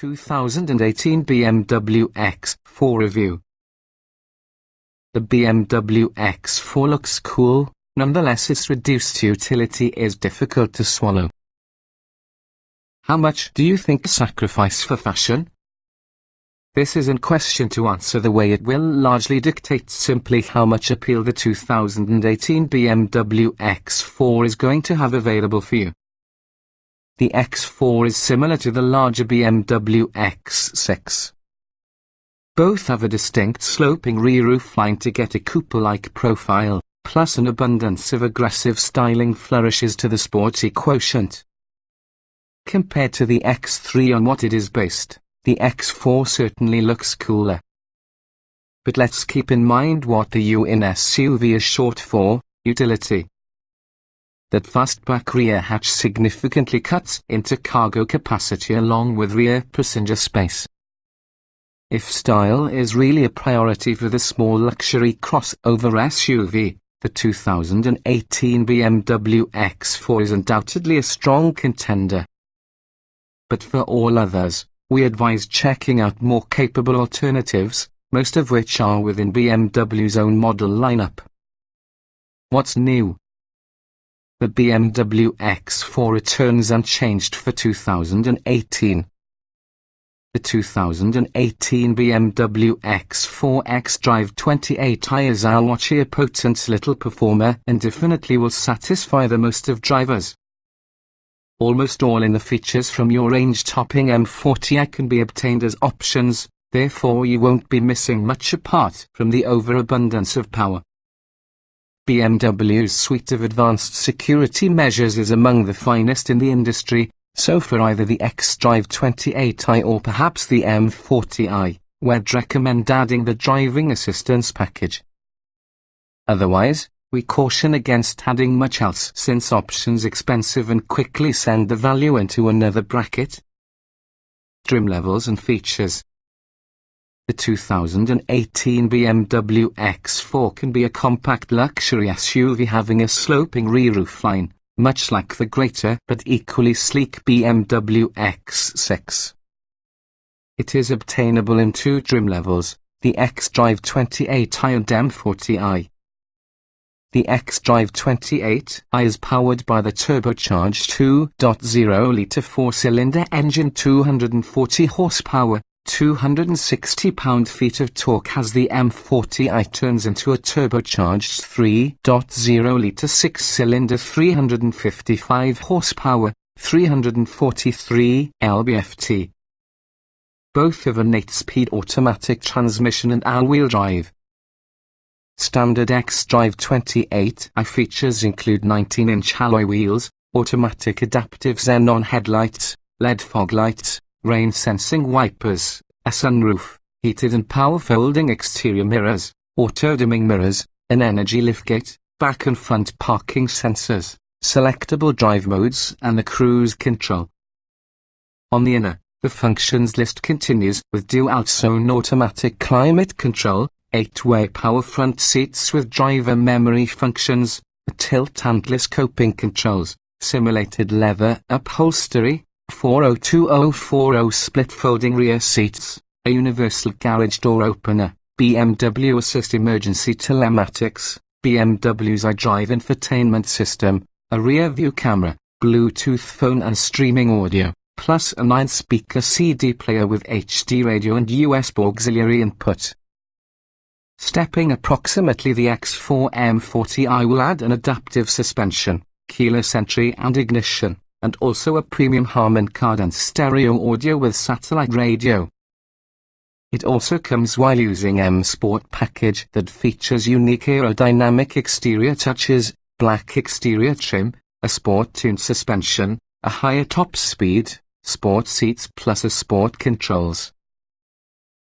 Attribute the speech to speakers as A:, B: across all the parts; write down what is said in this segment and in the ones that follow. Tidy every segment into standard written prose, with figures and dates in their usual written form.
A: 2018 BMW X4 review. The BMW X4 looks cool, nonetheless its reduced utility is difficult to swallow. How much do you think sacrifice for fashion? This isn't question to answer the way it will largely dictate simply how much appeal the 2018 BMW X4 is going to have available for you. The X4 is similar to the larger BMW X6. Both have a distinct sloping rear roofline to get a coupe-like profile, plus an abundance of aggressive styling flourishes to the sporty quotient. Compared to the X3 on what it is based, the X4 certainly looks cooler. But let's keep in mind what the U in SUV is short for: utility. That fastback rear hatch significantly cuts into cargo capacity along with rear passenger space. If style is really a priority for the small luxury crossover SUV, the 2018 BMW X4 is undoubtedly a strong contender. But for all others, we advise checking out more capable alternatives, most of which are within BMW's own model lineup. What's new? The BMW X4 returns unchanged for 2018. The 2018 BMW X4 xDrive 28i is our watchier potent little performer and definitely will satisfy the most of drivers. Almost all in the features from your range-topping M40i can be obtained as options, therefore you won't be missing much apart from the overabundance of power. BMW's suite of advanced security measures is among the finest in the industry, so for either the xDrive 28i or perhaps the M40i, we'd recommend adding the driving assistance package. Otherwise, we caution against adding much else since options expensive and quickly send the value into another bracket. Trim levels and features. The 2018 BMW X4 can be a compact luxury SUV having a sloping rear roofline, much like the greater but equally sleek BMW X6. It is obtainable in two trim levels, the xDrive 28i and M40i. The xDrive 28i is powered by the turbocharged 2.0-litre four-cylinder engine, 240 horsepower, 260 pound-feet of torque, as the M40i turns into a turbocharged 3.0-litre six-cylinder 355 horsepower, 343 lb-ft. Both have an 8-speed automatic transmission and all-wheel drive. Standard xDrive 28i features include 19-inch alloy wheels, automatic adaptive xenon headlights, LED fog lights, rain-sensing wipers, a sunroof, heated and power-folding exterior mirrors, auto-dimming mirrors, an energy liftgate, back and front parking sensors, selectable drive modes and the cruise control. On the inner, the functions list continues with dual-zone automatic climate control, 8-way power front seats with driver memory functions, a tilt and telescoping controls, simulated leather upholstery, 402040 split folding rear seats, a universal garage door opener, BMW Assist emergency telematics, BMW's iDrive infotainment system, a rear view camera, Bluetooth phone and streaming audio, plus a 9-speaker CD player with HD radio and USB auxiliary input. Stepping approximately the X4 M40i will add an adaptive suspension, keyless entry and ignition, and also a premium Harman Kardon stereo audio with satellite radio. It also comes while using M Sport package that features unique aerodynamic exterior touches, black exterior trim, a sport-tuned suspension, a higher top speed, sport seats plus a sport controls.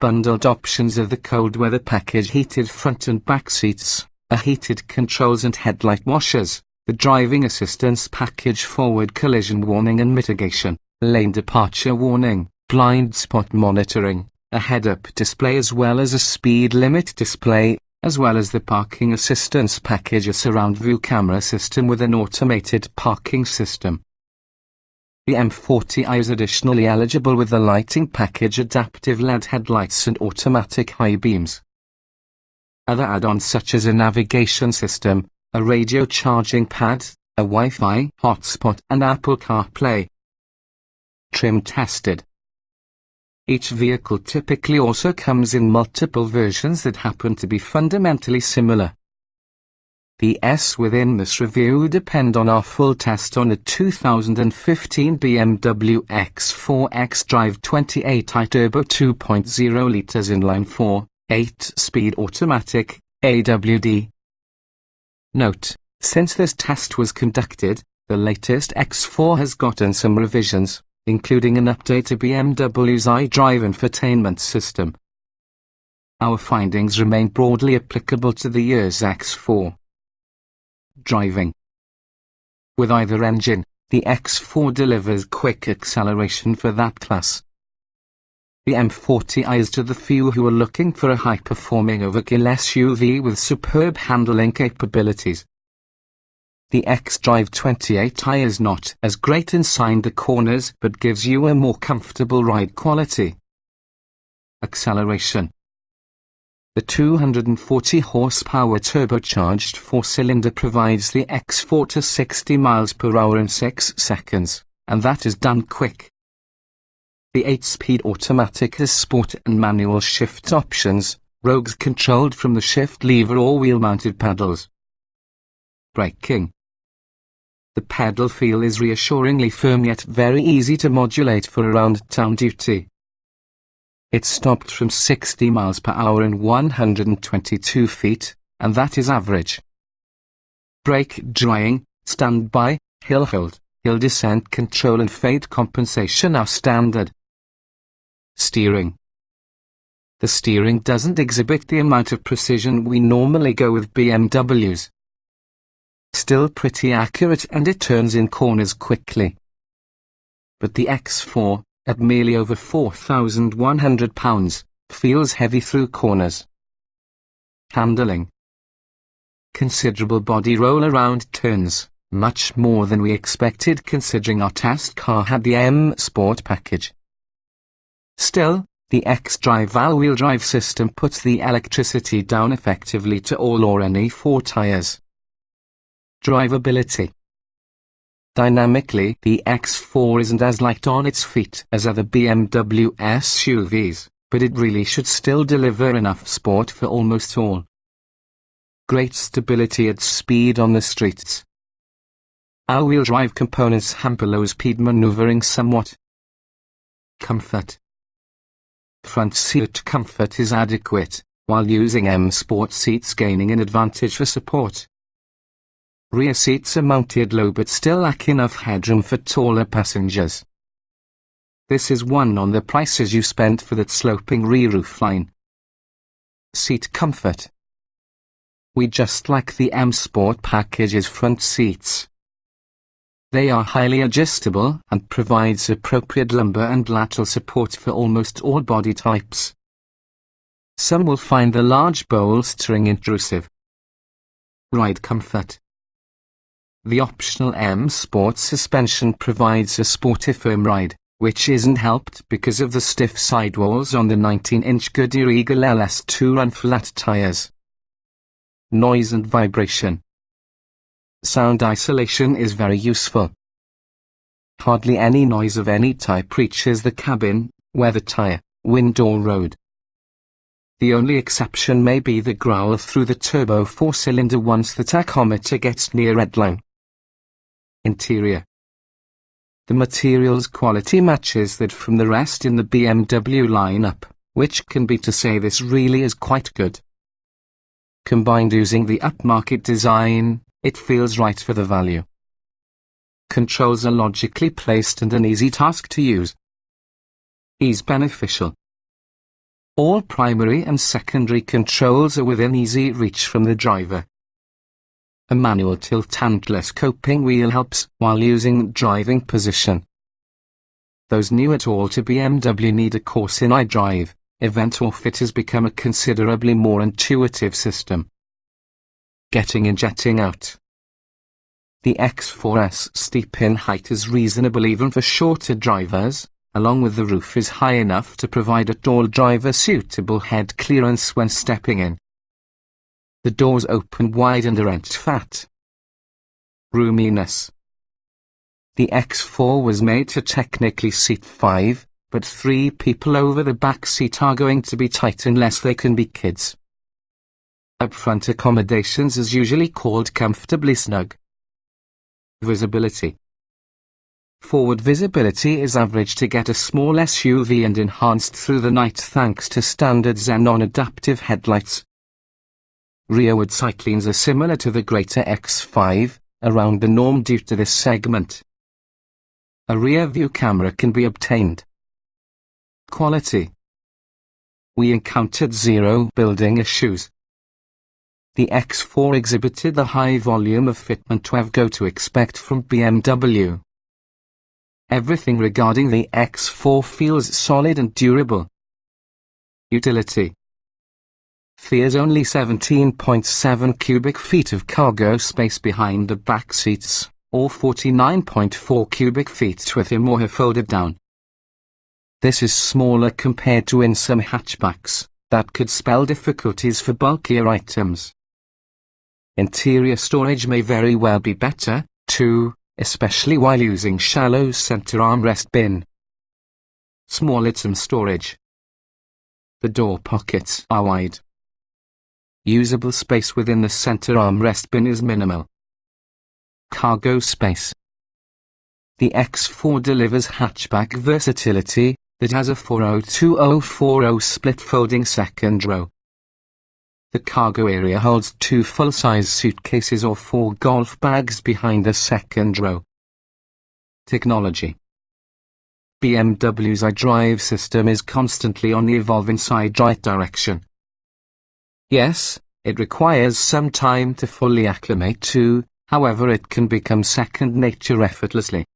A: Bundled options of the cold weather package: heated front and back seats, a heated controls and headlight washers, the driving assistance package, forward collision warning and mitigation, lane departure warning, blind spot monitoring, a head-up display as well as a speed limit display, as well as the parking assistance package, a surround view camera system with an automated parking system. The M40i is additionally eligible with the lighting package, adaptive LED headlights and automatic high beams. Other add-ons such as a navigation system, a radio charging pad, a Wi-Fi hotspot and Apple CarPlay. Trim tested. Each vehicle typically also comes in multiple versions that happen to be fundamentally similar. The S within this review depend on our full test on a 2015 BMW X4 xDrive 28i Turbo 2.0 litres inline-4, 8-speed automatic, AWD. Note, since this test was conducted, the latest X4 has gotten some revisions, including an update to BMW's iDrive infotainment system. Our findings remain broadly applicable to the year's X4. Driving. With either engine, the X4 delivers quick acceleration for that class. The M40i is to the few who are looking for a high-performing overkill SUV with superb handling capabilities. The xDrive 28i is not as great inside the corners but gives you a more comfortable ride quality. Acceleration. The 240 horsepower turbocharged four-cylinder provides the X4 to 60 miles per hour in 6 seconds, and that is done quick. The 8-speed automatic has sport and manual shift options, rogues controlled from the shift lever or wheel-mounted pedals. Braking. The pedal feel is reassuringly firm yet very easy to modulate for around town duty. It stopped from 60 miles per hour in 122 feet, and that is average. Brake drying, standby, hill hold, hill descent control and fade compensation are standard. Steering. The steering doesn't exhibit the amount of precision we normally go with BMWs. Still pretty accurate and it turns in corners quickly. But the X4, at merely over 4,100 pounds, feels heavy through corners. Handling. Considerable body roll around turns, much more than we expected considering our test car had the M Sport package. Still, the xDrive all-wheel drive system puts the electricity down effectively to all or any 4 tyres. Drivability. Dynamically, the X4 isn't as light on its feet as other BMW SUVs, but it really should still deliver enough sport for almost all. Great stability at speed on the streets. All-wheel drive components hamper low-speed maneuvering somewhat. Comfort. Front seat comfort is adequate, while using M Sport seats gaining an advantage for support. Rear seats are mounted low but still lack enough headroom for taller passengers. This is one on the prices you spent for that sloping rear roofline. Seat comfort. We just like the M Sport package's front seats. They are highly adjustable and provides appropriate lumbar and lateral support for almost all body types. Some will find the large bolstering intrusive. Ride comfort. The optional M Sport suspension provides a sporty firm ride, which isn't helped because of the stiff sidewalls on the 19-inch Goodyear Eagle LS2 run-flat tires. Noise and vibration. Sound isolation is very useful. Hardly any noise of any type reaches the cabin, whether tire, wind or road. The only exception may be the growl through the turbo 4-cylinder once the tachometer gets near redline. Interior. The materials quality matches that from the rest in the BMW lineup, which can be to say this really is quite good. Combined using the upmarket design, it feels right for the value. Controls are logically placed and an easy task to use. Ease beneficial. All primary and secondary controls are within easy reach from the driver. A manual tilt and telescoping wheel helps while using driving position. Those new at all to BMW need a course in iDrive. Event or Fit has become a considerably more intuitive system. Getting in, jetting out. The X4's steep in height is reasonable even for shorter drivers, along with the roof is high enough to provide a tall driver suitable head clearance when stepping in. The doors open wide and aren't fat. Roominess. The X4 was made to technically seat 5, but 3 people over the back seat are going to be tight unless they can be kids. Up-front accommodations is usually called comfortably snug. Visibility. Forward visibility is average to get a small SUV and enhanced through the night thanks to standard xenon adaptive headlights. Rearward sightlanes are similar to the greater X5, around the norm due to this segment. A rear view camera can be obtained. Quality. We encountered zero building issues. The X4 exhibited the high volume of fitment we've got to expect from BMW. Everything regarding the X4 feels solid and durable. Utility. There's only 17.7 cubic feet of cargo space behind the back seats, or 49.4 cubic feet with him or her folded down. This is smaller compared to in some hatchbacks, that could spell difficulties for bulkier items. Interior storage may very well be better, too, especially while using shallow center armrest bin. Small item storage. The door pockets are wide. Usable space within the center armrest bin is minimal. Cargo space. The X4 delivers hatchback versatility, that has a 402-040 split folding second row. The cargo area holds 2 full-size suitcases or 4 golf bags behind the second row. Technology. BMW's iDrive system is constantly on the evolve inside right direction. Yes, it requires some time to fully acclimate to, however it can become second nature effortlessly.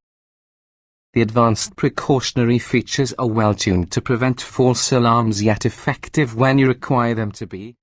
A: The advanced precautionary features are well tuned to prevent false alarms yet effective when you require them to be.